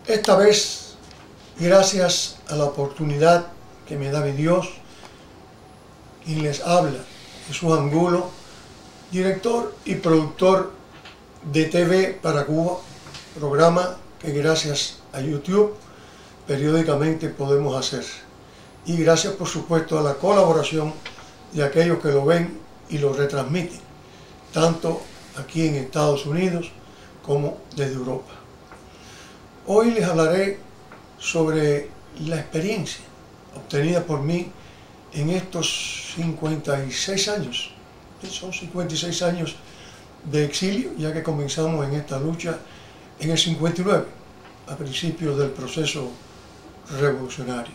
Esta vez, gracias a la oportunidad que me da mi Dios, quien les habla, Jesús Angulo, director y productor de TV para Cuba, programa que gracias a YouTube periódicamente podemos hacer. Y gracias, por supuesto, a la colaboración de aquellos que lo ven y lo retransmiten, tanto aquí en Estados Unidos como desde Europa. Hoy les hablaré sobre la experiencia obtenida por mí en estos 56 años. Son 56 años de exilio, ya que comenzamos en esta lucha en el 59, a principios del proceso revolucionario.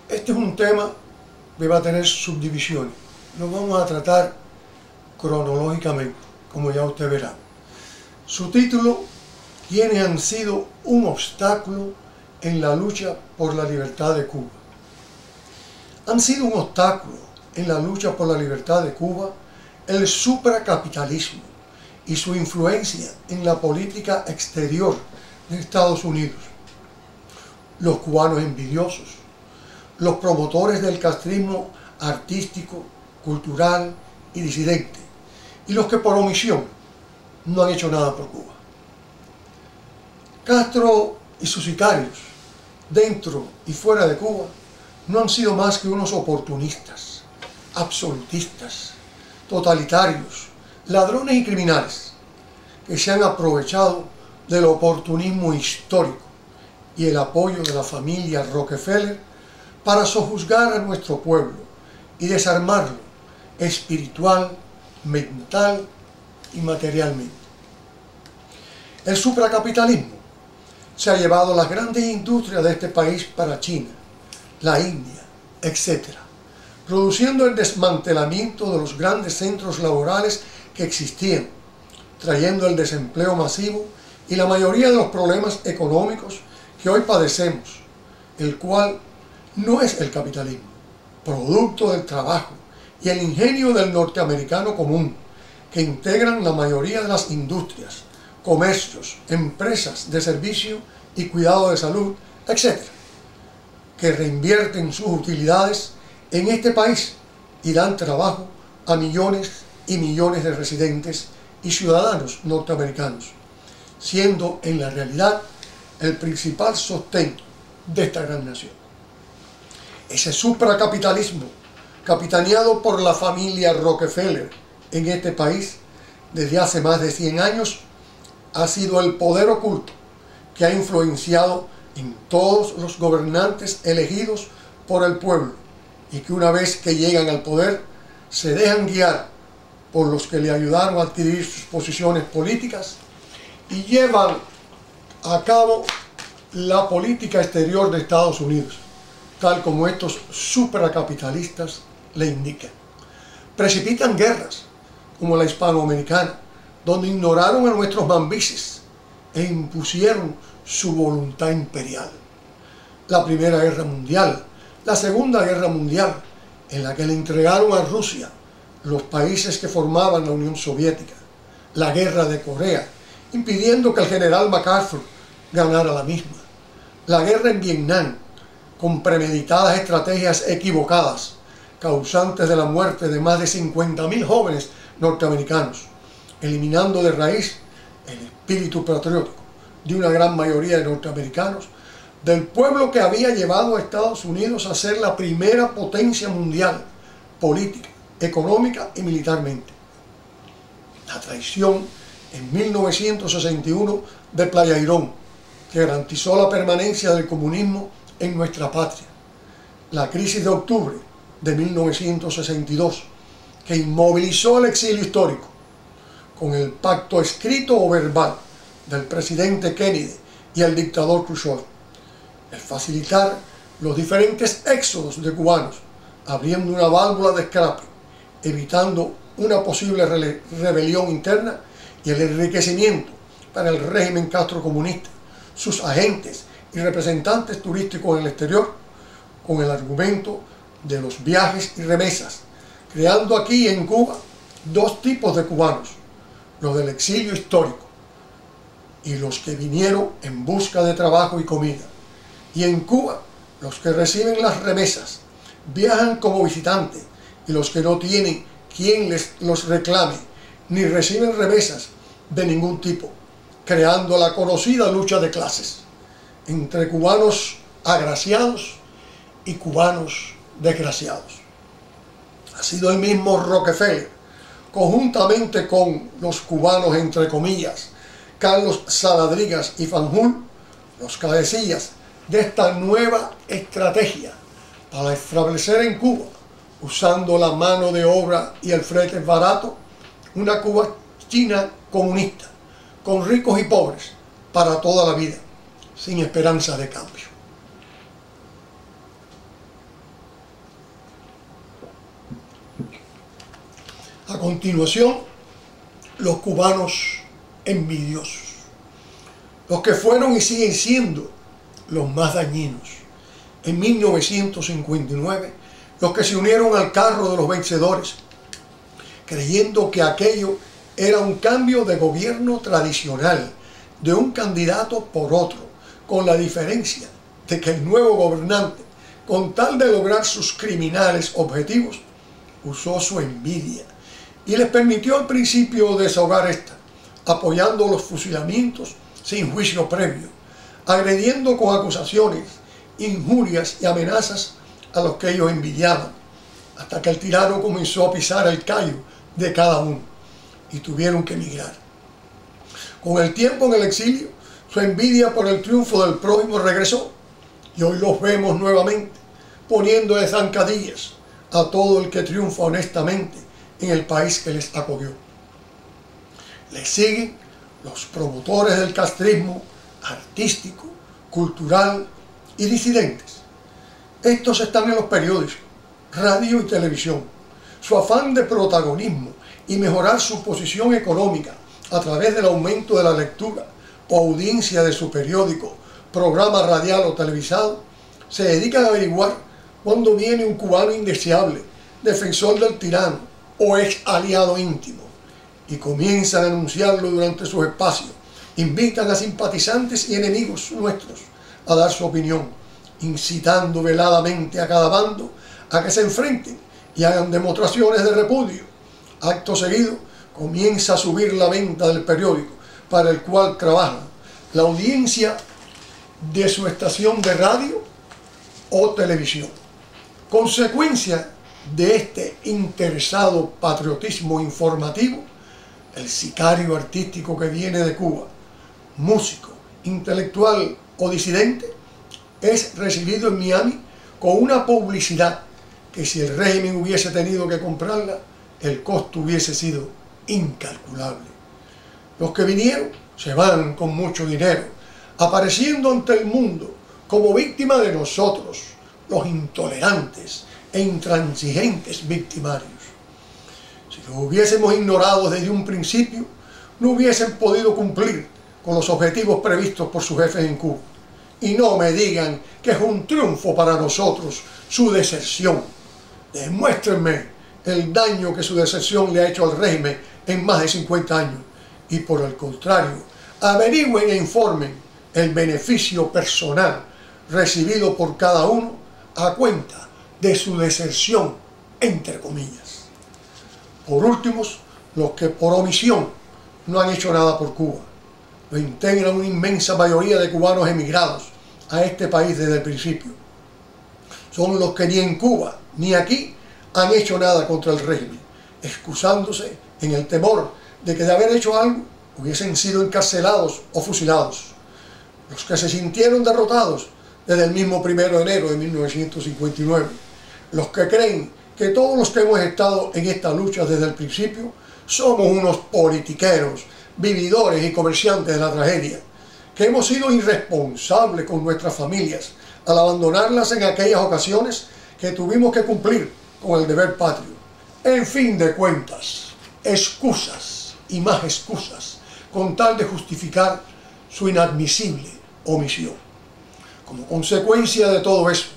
Este es un tema que va a tener subdivisiones. Lo vamos a tratar cronológicamente, como ya usted verá. Su título: ¿Quiénes han sido un obstáculo en la lucha por la libertad de Cuba? Han sido un obstáculo en la lucha por la libertad de Cuba el supracapitalismo y su influencia en la política exterior de Estados Unidos, los cubanos envidiosos, los promotores del castrismo artístico, cultural y disidente, y los que por omisión no han hecho nada por Cuba. Castro y sus sicarios, dentro y fuera de Cuba, no han sido más que unos oportunistas, absolutistas, totalitarios, ladrones y criminales, que se han aprovechado del oportunismo histórico y el apoyo de la familia Rockefeller para sojuzgar a nuestro pueblo y desarmarlo espiritual, mental y materialmente. El supracapitalismo se ha llevado las grandes industrias de este país para China, la India, etc., produciendo el desmantelamiento de los grandes centros laborales que existían, trayendo el desempleo masivo y la mayoría de los problemas económicos que hoy padecemos, el cual no es el capitalismo, producto del trabajo y el ingenio del norteamericano común, que integran la mayoría de las industrias, comercios, empresas de servicio y cuidado de salud, etc., que reinvierten sus utilidades en este país y dan trabajo a millones y millones de residentes y ciudadanos norteamericanos, siendo en la realidad el principal sostén de esta gran nación. Ese supracapitalismo, capitaneado por la familia Rockefeller en este país desde hace más de 100 años, ha sido el poder oculto que ha influenciado en todos los gobernantes elegidos por el pueblo y que una vez que llegan al poder se dejan guiar por los que le ayudaron a adquirir sus posiciones políticas y llevan a cabo la política exterior de Estados Unidos, tal como estos supracapitalistas le indican. Precipitan guerras como la hispanoamericana, donde ignoraron a nuestros mambises e impusieron su voluntad imperial. La Primera Guerra Mundial, la Segunda Guerra Mundial, en la que le entregaron a Rusia los países que formaban la Unión Soviética, la Guerra de Corea, impidiendo que el general MacArthur ganara la misma, la guerra en Vietnam, con premeditadas estrategias equivocadas, causantes de la muerte de más de 50.000 jóvenes norteamericanos, eliminando de raíz el espíritu patriótico de una gran mayoría de norteamericanos, del pueblo que había llevado a Estados Unidos a ser la primera potencia mundial, política, económica y militarmente. La traición en 1961 de Playa Girón, que garantizó la permanencia del comunismo en nuestra patria. La crisis de octubre de 1962, que inmovilizó el exilio histórico, con el pacto escrito o verbal del presidente Kennedy y el dictador Khrushchev, el facilitar los diferentes éxodos de cubanos, abriendo una válvula de escape, evitando una posible rebelión interna y el enriquecimiento para el régimen castrocomunista, sus agentes y representantes turísticos en el exterior, con el argumento de los viajes y remesas, creando aquí en Cuba dos tipos de cubanos: los del exilio histórico, y los que vinieron en busca de trabajo y comida. Y en Cuba, los que reciben las remesas viajan como visitantes, y los que no tienen quien los reclame, ni reciben remesas de ningún tipo, creando la conocida lucha de clases entre cubanos agraciados y cubanos desgraciados. Ha sido el mismo Rockefeller, conjuntamente con los cubanos, entre comillas, Carlos Saladrigas y Fanjul, los cabecillas de esta nueva estrategia para establecer en Cuba, usando la mano de obra y el flete barato, una Cuba china comunista, con ricos y pobres para toda la vida, sin esperanza de cambio. A continuación, los cubanos envidiosos, los que fueron y siguen siendo los más dañinos. En 1959, los que se unieron al carro de los vencedores, creyendo que aquello era un cambio de gobierno tradicional, de un candidato por otro, con la diferencia de que el nuevo gobernante, con tal de lograr sus criminales objetivos, usó su envidia y les permitió al principio desahogar esta, apoyando los fusilamientos sin juicio previo, agrediendo con acusaciones, injurias y amenazas a los que ellos envidiaban, hasta que el tirano comenzó a pisar el callo de cada uno y tuvieron que emigrar. Con el tiempo en el exilio, su envidia por el triunfo del prójimo regresó, y hoy los vemos nuevamente poniendo de zancadillas a todo el que triunfa honestamente en el país que les acogió. Les siguen los promotores del castrismo artístico, cultural y disidentes. Estos están en los periódicos, radio y televisión. Su afán de protagonismo y mejorar su posición económica a través del aumento de la lectura o audiencia de su periódico, programa radial o televisado, se dedican a averiguar cuándo viene un cubano indeseable, defensor del tirano o ex aliado íntimo, y comienzan a anunciarlo durante sus espacios. Invitan a simpatizantes y enemigos nuestros a dar su opinión, incitando veladamente a cada bando a que se enfrenten y hagan demostraciones de repudio. Acto seguido, comienza a subir la venta del periódico para el cual trabajan, la audiencia de su estación de radio o televisión. Consecuencia de este interesado patriotismo informativo, el sicario artístico que viene de Cuba, músico, intelectual o disidente, es recibido en Miami con una publicidad que, si el régimen hubiese tenido que comprarla, el costo hubiese sido incalculable. Los que vinieron se van con mucho dinero, apareciendo ante el mundo como víctimas de nosotros, los intolerantes e intransigentes victimarios. Si los hubiésemos ignorado desde un principio, no hubiesen podido cumplir con los objetivos previstos por sus jefes en Cuba. Y no me digan que es un triunfo para nosotros su deserción. Demuéstrenme el daño que su deserción le ha hecho al régimen en más de 50 años. Y por el contrario, averigüen e informen el beneficio personal recibido por cada uno a cuenta de su deserción, entre comillas. Por último, los que por omisión no han hecho nada por Cuba, lo integran una inmensa mayoría de cubanos emigrados a este país desde el principio. Son los que ni en Cuba ni aquí han hecho nada contra el régimen, excusándose en el temor de que de haber hecho algo hubiesen sido encarcelados o fusilados. Los que se sintieron derrotados desde el mismo 1 de enero de 1959. Los que creen que todos los que hemos estado en esta lucha desde el principio somos unos politiqueros, vividores y comerciantes de la tragedia, que hemos sido irresponsables con nuestras familias al abandonarlas en aquellas ocasiones que tuvimos que cumplir con el deber patrio. En fin de cuentas, excusas y más excusas con tal de justificar su inadmisible omisión. Como consecuencia de todo eso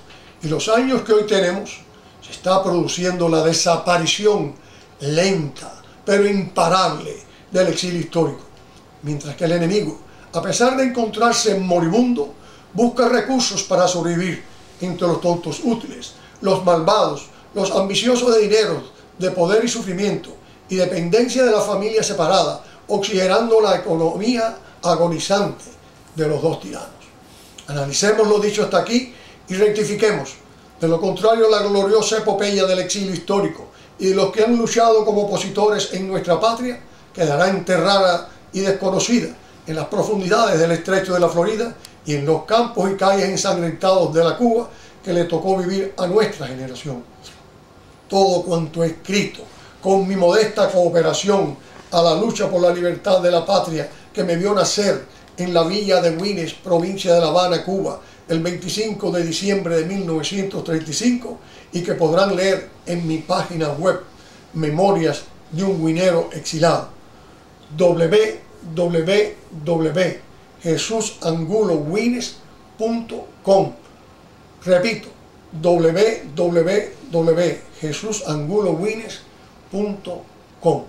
y los años que hoy tenemos, se está produciendo la desaparición lenta pero imparable del exilio histórico, mientras que el enemigo a pesar de encontrarse moribundo, busca recursos para sobrevivir entre los tontos útiles, los malvados, los ambiciosos de dinero, de poder y sufrimiento, y dependencia de la familia separada, oxigenando la economía agonizante de los dos tiranos. Analicemos lo dicho hasta aquí y rectifiquemos. De lo contrario, la gloriosa epopeya del exilio histórico y de los que han luchado como opositores en nuestra patria quedará enterrada y desconocida en las profundidades del estrecho de la Florida y en los campos y calles ensangrentados de la Cuba que le tocó vivir a nuestra generación. Todo cuanto he escrito, con mi modesta cooperación a la lucha por la libertad de la patria que me vio nacer en la villa de Güines, provincia de La Habana, Cuba, el 25 de diciembre de 1935, y que podrán leer en mi página web Memorias de un Güinero Exilado, www.jesusangulogüines.com. Repito, www.jesusangulogüines.com.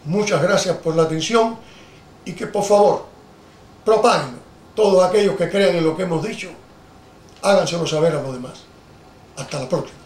Muchas gracias por la atención y que por favor propaguen todos aquellos que crean en lo que hemos dicho, háganselo saber a los demás. Hasta la próxima.